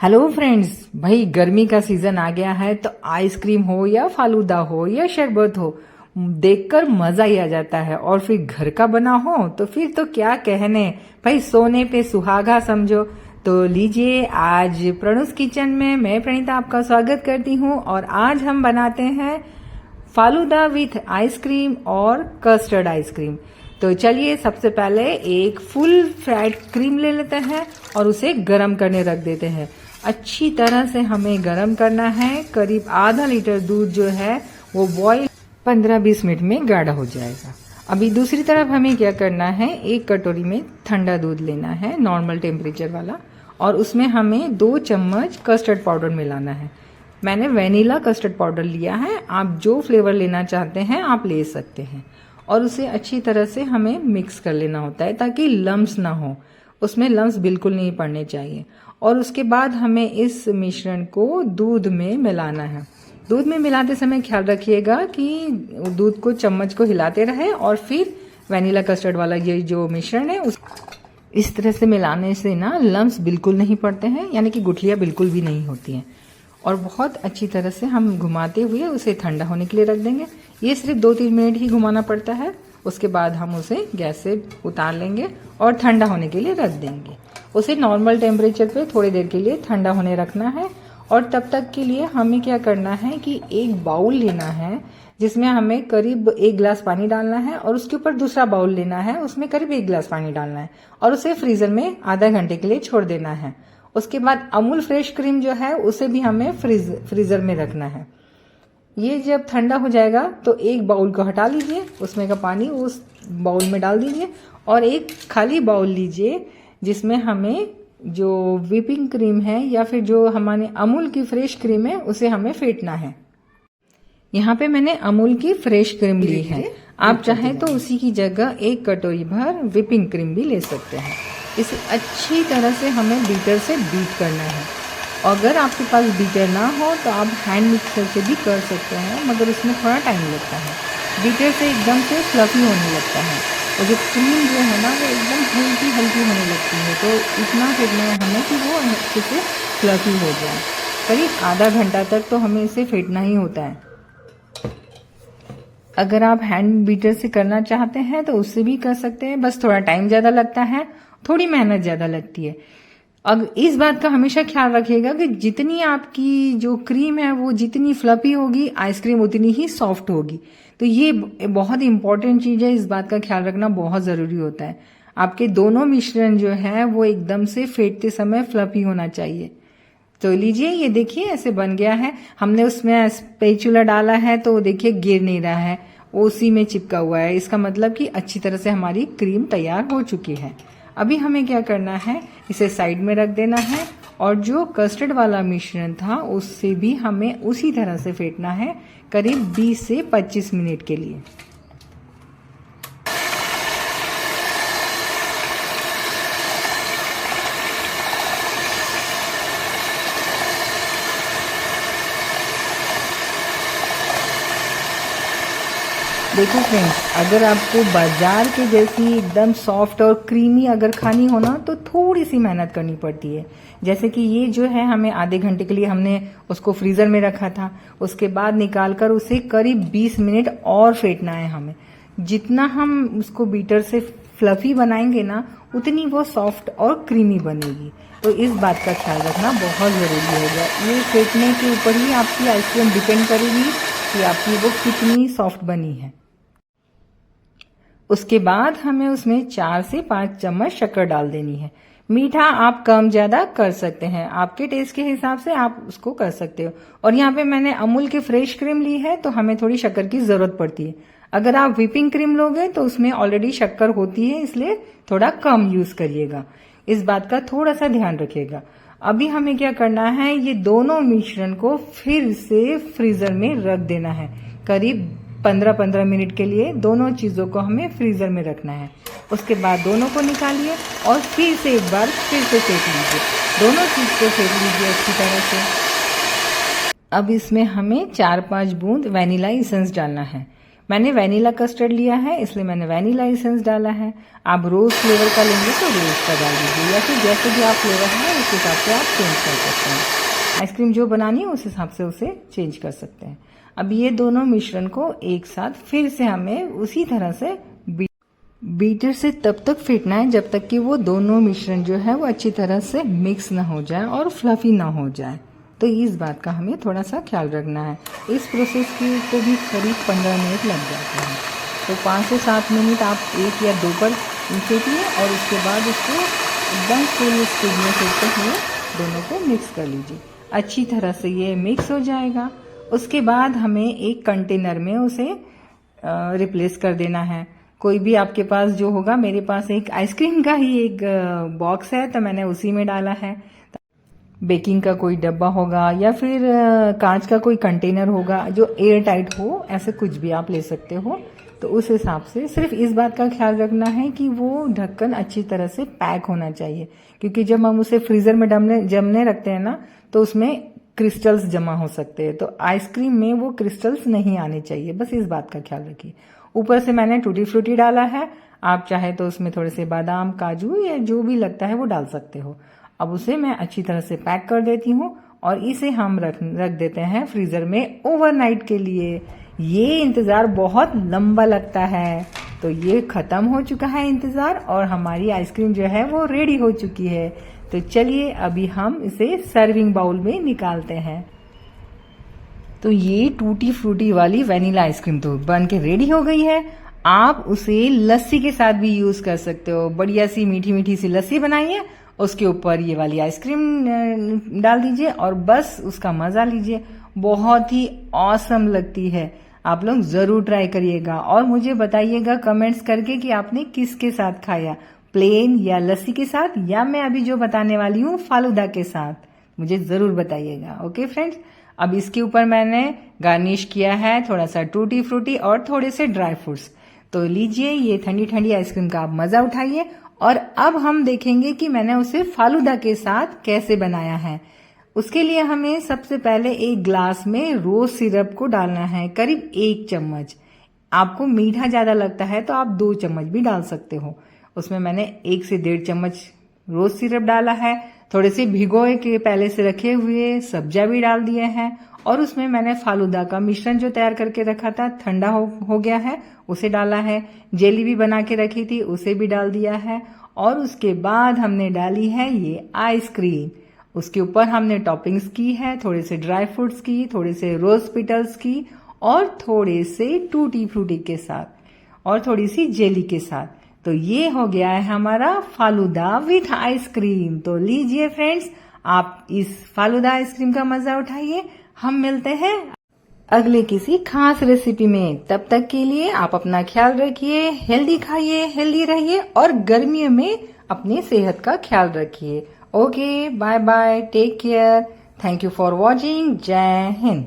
Hello friends, भाई गर्मी का सीजन आ गया है तो आइसक्रीम हो या फालूदा हो या शरबत हो, देखकर मजा ही आ जाता है। और फिर घर का बना हो तो फिर तो क्या कहने, भाई सोने पे सुहागा समझो। तो लीजिए, आज प्रणुस किचन में मैं प्रणीता आपका स्वागत करती हूँ और आज हम बनाते हैं फालूदा विथ आइसक्रीम और कस्टर्ड आइसक्रीम। तो चलिए, सबसे पहले एक फुल फ्राइड क्रीम ले लेते हैं और उसे गरम करने रख देते हैं। अच्छी तरह से हमें गरम करना है। करीब आधा लीटर दूध जो है वो बॉईल 15-20 मिनट में गाढ़ा हो जाएगा। अभी दूसरी तरफ हमें क्या करना है, एक कटोरी में ठंडा दूध लेना है, नॉर्मल टेम्परेचर वाला, और उसमें हमें 2 चम्मच कस्टर्ड पाउडर मिलाना है। मैंने वेनिला कस्टर्ड पाउडर लिया है, आप जो फ्लेवर लेना चाहते हैं आप ले सकते हैं। और उसे अच्छी तरह से हमें मिक्स कर लेना होता है ताकि लम्स ना हो, उसमें लम्स बिल्कुल नहीं पड़ने चाहिए। और उसके बाद हमें इस मिश्रण को दूध में मिलाना है। दूध में मिलाते समय ख्याल रखिएगा कि दूध को चम्मच को हिलाते रहे और फिर वेनिला कस्टर्ड वाला ये जो मिश्रण है उस इस तरह से मिलाने से ना लम्स बिल्कुल नहीं पड़ते हैं, यानी कि गुठलियाँ बिल्कुल भी नहीं होती हैं। और बहुत अच्छी तरह से हम घुमाते हुए उसे ठंडा होने के लिए रख देंगे। ये सिर्फ 2-3 मिनट ही घुमाना पड़ता है। उसके बाद हम उसे गैस से उतार लेंगे और ठंडा होने के लिए रख देंगे। उसे नॉर्मल टेम्परेचर पे थोड़ी देर के लिए ठंडा होने रखना है। और तब तक के लिए हमें क्या करना है कि एक बाउल लेना है जिसमें हमें करीब 1 गिलास पानी डालना है और उसके ऊपर दूसरा बाउल लेना है, उसमें करीब 1 गिलास पानी डालना है और उसे फ्रीजर में आधा घंटे के लिए छोड़ देना है। उसके बाद अमूल फ्रेश क्रीम जो है उसे भी हमें फ्रीजर में रखना है। ये जब ठंडा हो जाएगा तो एक बाउल को हटा लीजिए, उसमें का पानी उस बाउल में डाल दीजिए और एक खाली बाउल लीजिए जिसमें हमें जो व्हिपिंग क्रीम है या फिर जो हमारे अमूल की फ्रेश क्रीम है उसे हमें फेंटना है। यहाँ पे मैंने अमूल की फ्रेश क्रीम ली है, आप चाहें तो उसी की जगह 1 कटोरी भर व्हिपिंग क्रीम भी ले सकते हैं। इसे अच्छी तरह से हमें बीटर से बीट करना है। अगर आपके पास बीटर ना हो तो आप हैंड मिक्सर से भी कर सकते हैं, मगर उसमें थोड़ा टाइम लगता है। बीटर से एकदम से फ्लफी होने लगता है और जो क्रीम जो है ना वो एकदम हल्की हल्की होने लगती है। तो इतना फेंटना है हमें कि वो अच्छे से फ्लफी हो जाए। करीब आधा घंटा तक तो हमें इसे फेंटना ही होता है। अगर आप हैंड बीटर से करना चाहते हैं तो उससे भी कर सकते हैं, बस थोड़ा टाइम ज़्यादा लगता है, थोड़ी मेहनत ज़्यादा लगती है। अब इस बात का हमेशा ख्याल रखिएगा कि जितनी आपकी जो क्रीम है वो जितनी फ्लफी होगी, आइसक्रीम उतनी ही सॉफ्ट होगी। तो ये बहुत इंपॉर्टेंट चीज़ है, इस बात का ख्याल रखना बहुत ज़रूरी होता है। आपके दोनों मिश्रण जो है वो एकदम से फेंटते समय फ्लफी होना चाहिए। तो लीजिए, ये देखिए ऐसे बन गया है। हमने उसमें स्पैचुला डाला है तो देखिए गिर नहीं रहा है, वो उसी में चिपका हुआ है। इसका मतलब कि अच्छी तरह से हमारी क्रीम तैयार हो चुकी है। अभी हमें क्या करना है, इसे साइड में रख देना है और जो कस्टर्ड वाला मिश्रण था उससे भी हमें उसी तरह से फेंटना है करीब 20 से 25 मिनट के लिए। देखो फ्रेंड्स, अगर आपको बाजार के जैसी एकदम सॉफ्ट और क्रीमी अगर खानी हो ना तो थोड़ी सी मेहनत करनी पड़ती है। जैसे कि ये जो है हमें आधे घंटे के लिए हमने उसको फ्रीजर में रखा था, उसके बाद निकालकर उसे करीब 20 मिनट और फेंटना है हमें। जितना हम उसको बीटर से फ्लफी बनाएंगे ना उतनी वो सॉफ्ट और क्रीमी बनेगी। तो इस बात का ख्याल रखना बहुत ज़रूरी होगा। ये फेंटने के ऊपर ही आपकी आइसक्रीम डिपेंड करेगी कि आपकी वो कितनी सॉफ्ट बनी है। उसके बाद हमें उसमें 4 से 5 चम्मच शक्कर डाल देनी है। मीठा आप कम ज्यादा कर सकते हैं, आपके टेस्ट के हिसाब से आप उसको कर सकते हो। और यहाँ पे मैंने अमूल की फ्रेश क्रीम ली है तो हमें थोड़ी शक्कर की जरूरत पड़ती है। अगर आप व्हिपिंग क्रीम लोगे तो उसमें ऑलरेडी शक्कर होती है, इसलिए थोड़ा कम यूज करिएगा। इस बात का थोड़ा सा ध्यान रखिएगा। अभी हमें क्या करना है, ये दोनों मिश्रण को फिर से फ्रीजर में रख देना है। करीब 15-15 मिनट के लिए दोनों चीज़ों को हमें फ्रीजर में रखना है। उसके बाद दोनों को निकालिए और फिर से एक बार फिर से फेंट लीजिए। दोनों चीज़ को फेंट लीजिए अच्छी तरह से। अब इसमें हमें 4-5 बूंद वैनिला एसेंस डालना है। मैंने वैनिला कस्टर्ड लिया है, इसलिए मैंने वैनिला एसेंस डाला है। आप रोज फ्लेवर का लेंगे तो रोज का डाल दीजिए, या फिर जैसे भी आप फ्लेवर है उस हिसाब से आप चेंज कर सकते हैं। आइसक्रीम जो बनानी है उस हिसाब से उसे चेंज कर सकते हैं। अब ये दोनों मिश्रण को एक साथ फिर से हमें उसी तरह से बीटर से तब तक फेंटना है जब तक कि वो दोनों मिश्रण जो है वो अच्छी तरह से मिक्स ना हो जाए और फ्लफी ना हो जाए। तो इस बात का हमें थोड़ा सा ख्याल रखना है। इस प्रोसेस को भी करीब 15 मिनट लग जाते हैं। तो 5 से 7 मिनट आप 1 या 2 पर फेंटिए और उसके बाद उसको एकदम फुल स्पीड में फेंटते हुए दोनों को मिक्स कर लीजिए। अच्छी तरह से ये मिक्स हो जाएगा। उसके बाद हमें एक कंटेनर में उसे रिप्लेस कर देना है। कोई भी आपके पास जो होगा, मेरे पास एक आइसक्रीम का ही एक बॉक्स है तो मैंने उसी में डाला है। बेकिंग का कोई डब्बा होगा या फिर कांच का कोई कंटेनर होगा जो एयर टाइट हो, ऐसे कुछ भी आप ले सकते हो। तो उस हिसाब से सिर्फ इस बात का ख्याल रखना है कि वो ढक्कन अच्छी तरह से पैक होना चाहिए, क्योंकि जब हम उसे फ्रीजर में जमने रखते हैं ना तो उसमें क्रिस्टल्स जमा हो सकते हैं। तो आइसक्रीम में वो क्रिस्टल्स नहीं आने चाहिए, बस इस बात का ख्याल रखिए। ऊपर से मैंने टूटी फ्रूटी डाला है, आप चाहे तो उसमें थोड़े से बादाम, काजू या जो भी लगता है वो डाल सकते हो। अब उसे मैं अच्छी तरह से पैक कर देती हूँ और इसे हम रख देते हैं फ्रीजर में ओवरनाइट के लिए। ये इंतज़ार बहुत लंबा लगता है, तो ये ख़त्म हो चुका है इंतज़ार और हमारी आइसक्रीम जो है वो रेडी हो चुकी है। तो चलिए अभी हम इसे सर्विंग बाउल में निकालते हैं। तो ये टूटी फ्रूटी वाली वैनिला आइसक्रीम तो बन के रेडी हो गई है। आप उसे लस्सी के साथ भी यूज कर सकते हो। बढ़िया सी मीठी मीठी सी लस्सी बनाइए, उसके ऊपर ये वाली आइसक्रीम डाल दीजिए और बस उसका मजा लीजिए। बहुत ही ऑसम लगती है। आप लोग जरूर ट्राई करिएगा और मुझे बताइएगा कमेंट्स करके कि आपने किसके साथ खाया, प्लेन या लस्सी के साथ, या मैं अभी जो बताने वाली हूँ फालूदा के साथ। मुझे जरूर बताइएगा। ओके फ्रेंड्स, अब इसके ऊपर मैंने गार्निश किया है थोड़ा सा टूटी फ्रूटी और थोड़े से ड्राई फ्रूट्स। तो लीजिए ये ठंडी ठंडी आइसक्रीम का आप मजा उठाइए। और अब हम देखेंगे कि मैंने उसे फालूदा के साथ कैसे बनाया है। उसके लिए हमें सबसे पहले एक ग्लास में रोज सिरप को डालना है, करीब 1 चम्मच। आपको मीठा ज्यादा लगता है तो आप 2 चम्मच भी डाल सकते हो। उसमें मैंने 1 से 1.5 चम्मच रोज सिरप डाला है। थोड़े से भिगोए के पहले से रखे हुए सब्जियां भी डाल दिए हैं और उसमें मैंने फालूदा का मिश्रण जो तैयार करके रखा था, ठंडा हो गया है, उसे डाला है। जेली भी बना के रखी थी, उसे भी डाल दिया है। और उसके बाद हमने डाली है ये आइसक्रीम। उसके ऊपर हमने टॉपिंग्स की है, थोड़े से ड्राई फ्रूट्स की, थोड़े से रोज पेटल्स की और थोड़े से टूटी फ्रूटी के साथ और थोड़ी सी जेली के साथ। तो ये हो गया है हमारा फालूदा विथ आइसक्रीम। तो लीजिए फ्रेंड्स, आप इस फालूदा आइसक्रीम का मजा उठाइए। हम मिलते हैं अगले किसी खास रेसिपी में। तब तक के लिए आप अपना ख्याल रखिए, हेल्दी खाइए, हेल्दी रहिए और गर्मियों में अपनी सेहत का ख्याल रखिए। Okay, bye bye, take care, thank you for watching. जय हिंद।